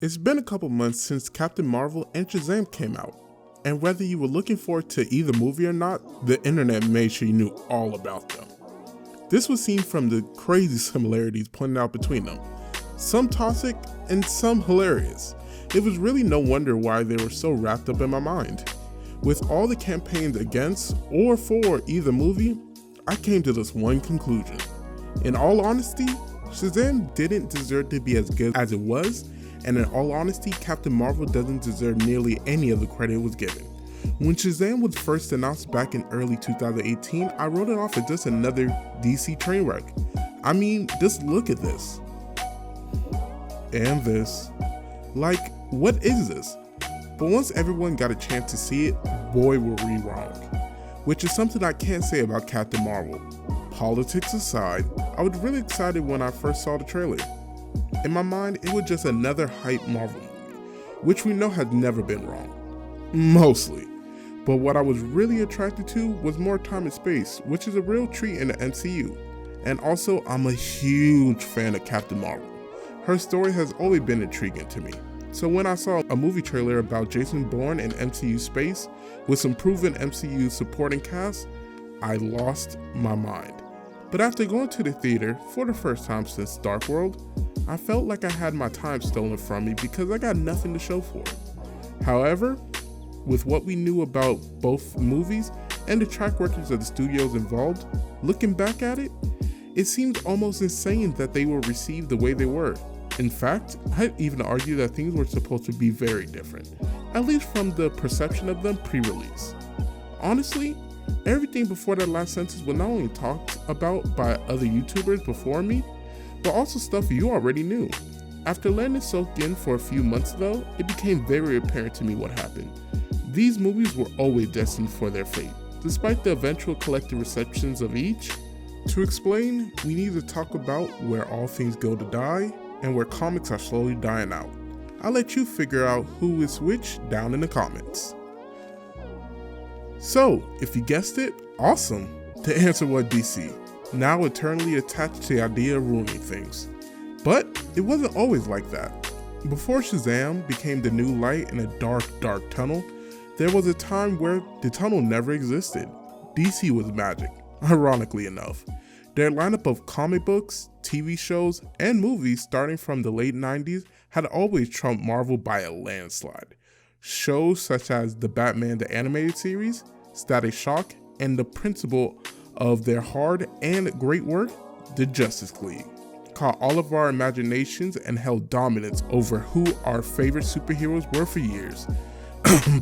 It's been a couple months since Captain Marvel and Shazam came out, and whether you were looking forward to either movie or not, the internet made sure you knew all about them. This was seen from the crazy similarities pointed out between them, some toxic and some hilarious. It was really no wonder why they were so wrapped up in my mind. With all the campaigns against or for either movie, I came to this one conclusion. In all honesty, Shazam didn't deserve to be as good as it was, and in all honesty, Captain Marvel doesn't deserve nearly any of the credit it was given. When Shazam was first announced back in early 2018, I wrote it off as just another DC train wreck. I mean, just look at this. And this. Like, what is this? But once everyone got a chance to see it, boy were we wrong. Which is something I can't say about Captain Marvel. Politics aside, I was really excited when I first saw the trailer. In my mind, it was just another hype Marvel movie, which we know has never been wrong. Mostly. But what I was really attracted to was more time and space, which is a real treat in the MCU. And also, I'm a huge fan of Captain Marvel. Her story has always been intriguing to me. So when I saw a movie trailer about Jason Bourne in MCU space with some proven MCU supporting cast, I lost my mind. But after going to the theater for the first time since Dark World, I felt like I had my time stolen from me because I got nothing to show for it. However, with what we knew about both movies and the track records of the studios involved, looking back at it, it seemed almost insane that they were received the way they were. In fact, I'd even argue that things were supposed to be very different, at least from the perception of them pre-release. Honestly, everything before that last sentence was not only talked about by other YouTubers before me, but also stuff you already knew. After letting it soak in for a few months though, it became very apparent to me what happened. These movies were always destined for their fate, despite the eventual collective receptions of each. To explain, we need to talk about where all things go to die, and where comics are slowly dying out. I'll let you figure out who is which down in the comments. So, if you guessed it, awesome! The answer was DC, now eternally attached to the idea of ruining things. But it wasn't always like that. Before Shazam became the new light in a dark, dark tunnel, there was a time where the tunnel never existed. DC was magic, ironically enough. Their lineup of comic books, TV shows, and movies starting from the late 90s had always trumped Marvel by a landslide. Shows such as the Batman the Animated Series, Static Shock, and the principle of their hard and great work, the Justice League, caught all of our imaginations and held dominance over who our favorite superheroes were for years.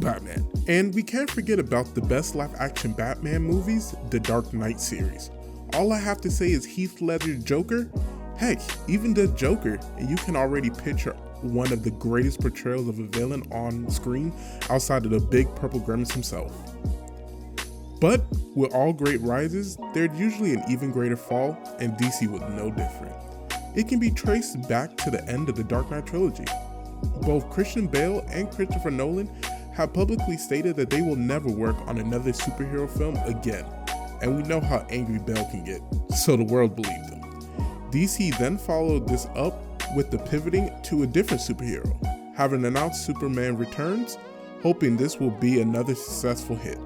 Batman. And we can't forget about the best live-action Batman movies, the Dark Knight series. All I have to say is Heath Ledger's Joker. Heck, even the Joker, and you can already picture one of the greatest portrayals of a villain on screen outside of the big purple grimace himself. But with all great rises, there's usually an even greater fall, and DC was no different. It can be traced back to the end of the Dark Knight trilogy. Both Christian Bale and Christopher Nolan have publicly stated that they will never work on another superhero film again, and we know how angry Bale can get, so the world believed him. DC then followed this up with the pivoting to a different superhero, having announced Superman Returns, hoping this will be another successful hit.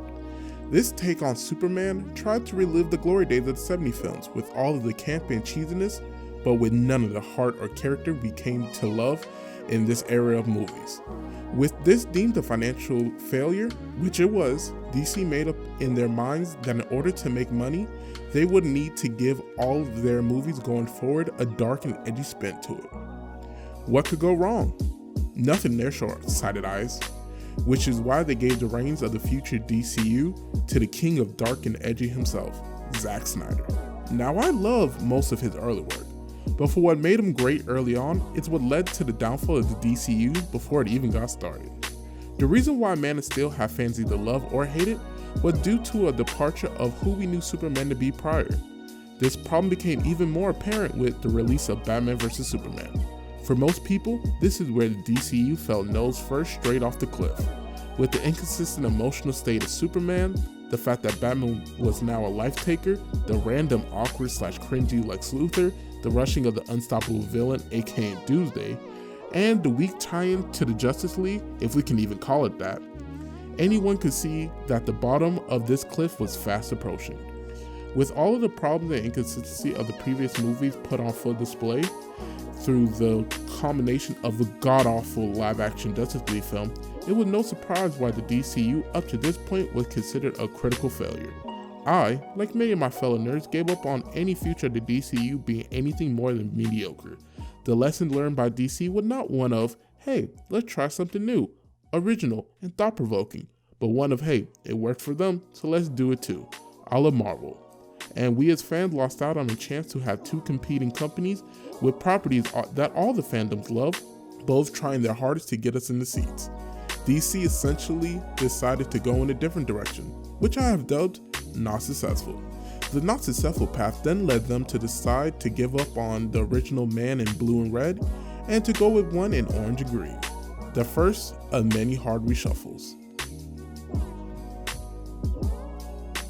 This take on Superman tried to relive the glory days of the 70s films with all of the camp and cheesiness, but with none of the heart or character we came to love in this era of movies. With this deemed a financial failure, which it was, DC made up in their minds that in order to make money, they would need to give all of their movies going forward a dark and edgy spin to it. What could go wrong? Nothing in their short-sighted eyes, which is why they gave the reins of the future DCU to the king of dark and edgy himself, Zack Snyder. Now I love most of his early work, but for what made him great early on, it's what led to the downfall of the DCU before it even got started. The reason why Man of Steel had fans either love or hate it was due to a departure of who we knew Superman to be prior. This problem became even more apparent with the release of Batman vs Superman. For most people, this is where the DCU fell nose first straight off the cliff. With the inconsistent emotional state of Superman, the fact that Batman was now a life taker, the random awkward / cringy Lex Luthor, the rushing of the unstoppable villain aka Doomsday, and the weak tie-in to the Justice League, if we can even call it that, anyone could see that the bottom of this cliff was fast approaching. With all of the problems and inconsistency of the previous movies put on full display through the combination of a god-awful live-action Justice League film, it was no surprise why the DCU up to this point was considered a critical failure. I, like many of my fellow nerds, gave up on any future of the DCU being anything more than mediocre. The lesson learned by DC was not one of, hey, let's try something new, original, and thought-provoking, but one of, hey, it worked for them, so let's do it too, a la Marvel. And we as fans lost out on a chance to have two competing companies with properties that all the fandoms love, both trying their hardest to get us in the seats. DC essentially decided to go in a different direction, which I have dubbed not successful. The not successful path then led them to decide to give up on the original Man in blue and red and to go with one in orange and green. The first of many hard reshuffles.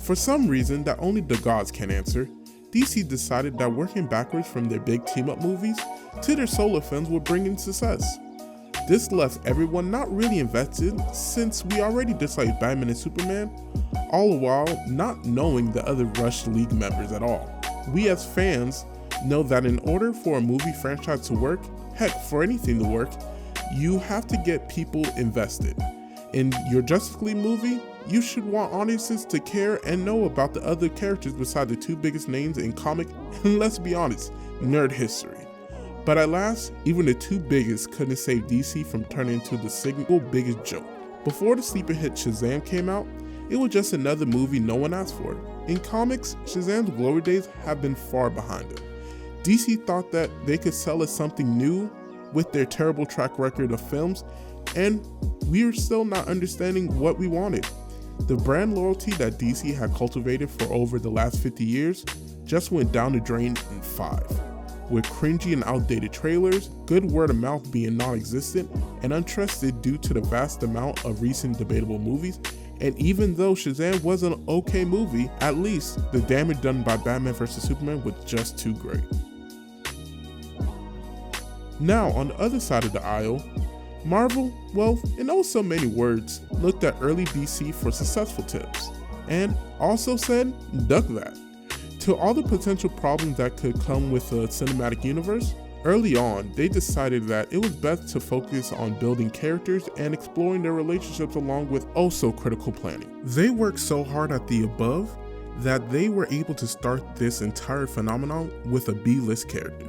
For some reason that only the gods can answer, DC decided that working backwards from their big team-up movies to their solo films would bring in success. This left everyone not really invested since we already disliked Batman and Superman, all the while not knowing the other Rush League members at all. We as fans know that in order for a movie franchise to work, heck, for anything to work, you have to get people invested. In your Justice League movie, you should want audiences to care and know about the other characters beside the two biggest names in comic and, let's be honest, nerd history. But at last, even the two biggest couldn't save DC from turning into the single biggest joke. Before the sleeper hit Shazam came out, it was just another movie no one asked for. In comics, Shazam's glory days have been far behind him. DC thought that they could sell us something new with their terrible track record of films, and we're still not understanding what we wanted. The brand loyalty that DC had cultivated for over the last 50 years just went down the drain in 5. With cringy and outdated trailers, good word of mouth being non-existent, and untrusted due to the vast amount of recent debatable movies. And even though Shazam was an okay movie, at least the damage done by Batman vs Superman was just too great. Now, on the other side of the aisle, Marvel, well, in oh so many words, looked at early DC for successful tips, and also said, duck that. To all the potential problems that could come with a cinematic universe, early on, they decided that it was best to focus on building characters and exploring their relationships along with oh so critical planning. They worked so hard at the above that they were able to start this entire phenomenon with a B-list character.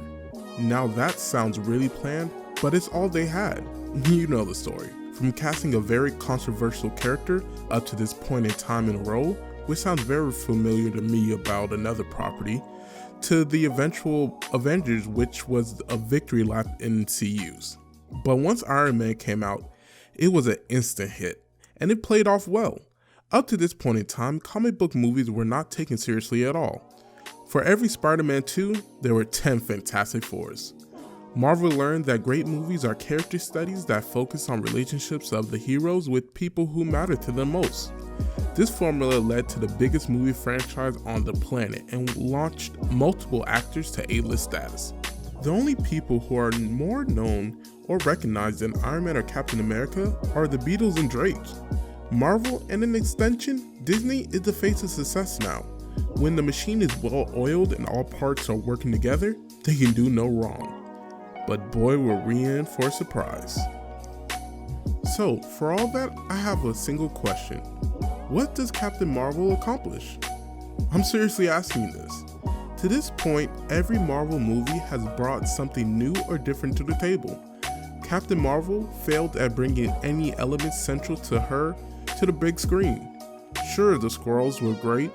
Now that sounds really planned, but it's all they had. You know the story. From casting a very controversial character up to this point in time in a role, which sounds very familiar to me about another property, to the eventual Avengers, which was a victory lap in CUs. But once Iron Man came out, it was an instant hit, and it played off well. Up to this point in time, comic book movies were not taken seriously at all. For every Spider-Man 2, there were 10 Fantastic Fours. Marvel learned that great movies are character studies that focus on relationships of the heroes with people who matter to them most. This formula led to the biggest movie franchise on the planet and launched multiple actors to A-list status. The only people who are more known or recognized than Iron Man or Captain America are the Beatles and Drake. Marvel, and an extension, Disney, is the face of success now. When the machine is well oiled and all parts are working together, they can do no wrong. But boy, were we in for a surprise. So, for all that, I have a single question. What does Captain Marvel accomplish? I'm seriously asking this. To this point, every Marvel movie has brought something new or different to the table. Captain Marvel failed at bringing any elements central to her to the big screen. Sure, the squirrels were great,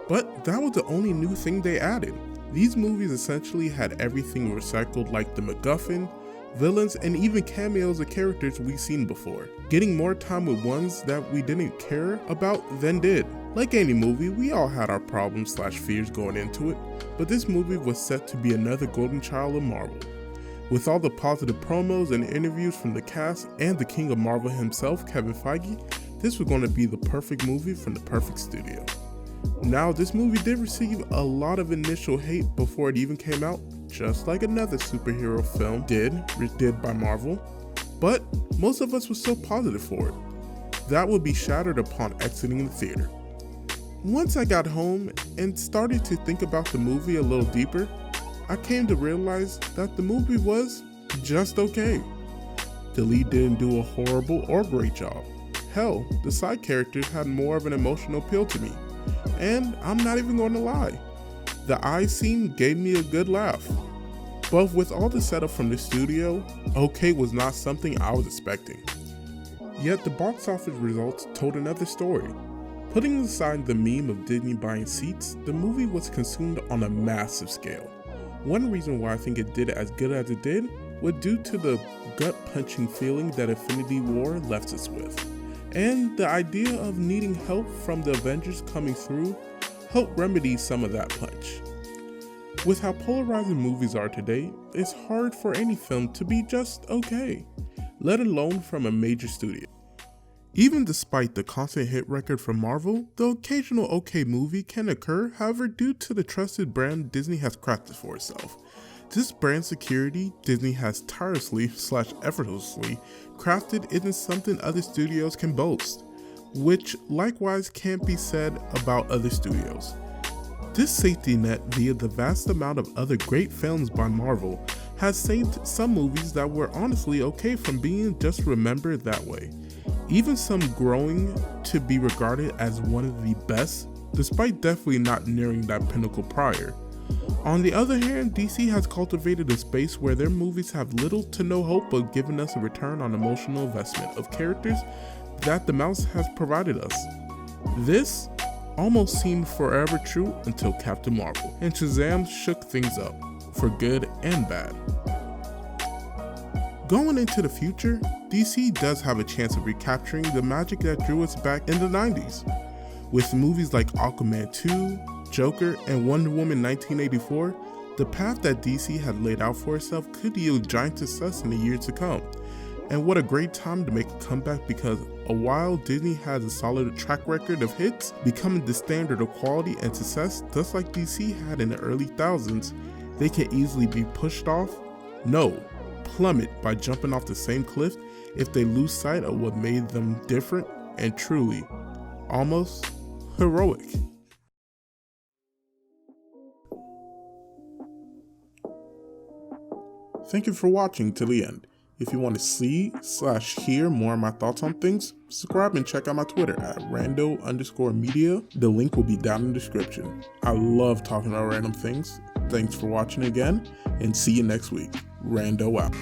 but that was the only new thing they added. These movies essentially had everything recycled, like the MacGuffin, villains, and even cameos of characters we've seen before, getting more time with ones that we didn't care about than did. Like any movie, we all had our problems / fears going into it, but this movie was set to be another golden child of Marvel. With all the positive promos and interviews from the cast and the king of Marvel himself, Kevin Feige, this was going to be the perfect movie from the perfect studio. Now, this movie did receive a lot of initial hate before it even came out, just like another superhero film did by Marvel, but most of us were still positive for it. That would be shattered upon exiting the theater. Once I got home and started to think about the movie a little deeper, I came to realize that the movie was just okay. The lead didn't do a horrible or great job. Hell, the side characters had more of an emotional appeal to me. And I'm not even going to lie, the eye scene gave me a good laugh. But with all the setup from the studio, okay was not something I was expecting. Yet the box office results told another story. Putting aside the meme of Disney buying seats, the movie was consumed on a massive scale. One reason why I think it did as good as it did was due to the gut-punching feeling that Infinity War left us with. And the idea of needing help from the Avengers coming through helped remedy some of that punch. With how polarizing movies are today, it's hard for any film to be just okay, let alone from a major studio. Even despite the constant hit record from Marvel, the occasional okay movie can occur, however, due to the trusted brand Disney has crafted for itself. This brand security Disney has tirelessly/effortlessly crafted isn't something other studios can boast, which likewise can't be said about other studios. This safety net via the vast amount of other great films by Marvel has saved some movies that were honestly okay from being just remembered that way, even some growing to be regarded as one of the best, despite definitely not nearing that pinnacle prior. On the other hand, DC has cultivated a space where their movies have little to no hope of giving us a return on emotional investment of characters that the mouse has provided us. This almost seemed forever true until Captain Marvel and Shazam shook things up, for good and bad. Going into the future, DC does have a chance of recapturing the magic that drew us back in the 90s. With movies like Aquaman 2, Joker, and Wonder Woman 1984, the path that DC had laid out for itself could yield giant success in the years to come. And what a great time to make a comeback, because while Disney has a solid track record of hits becoming the standard of quality and success, just like DC had in the early thousands, they can easily be pushed off, plummet by jumping off the same cliff if they lose sight of what made them different and truly, almost heroic. Thank you for watching to the end. If you want to see/hear more of my thoughts on things, subscribe and check out my Twitter at rando_media. The link will be down in the description. I love talking about random things. Thanks for watching again, and see you next week. Rando out.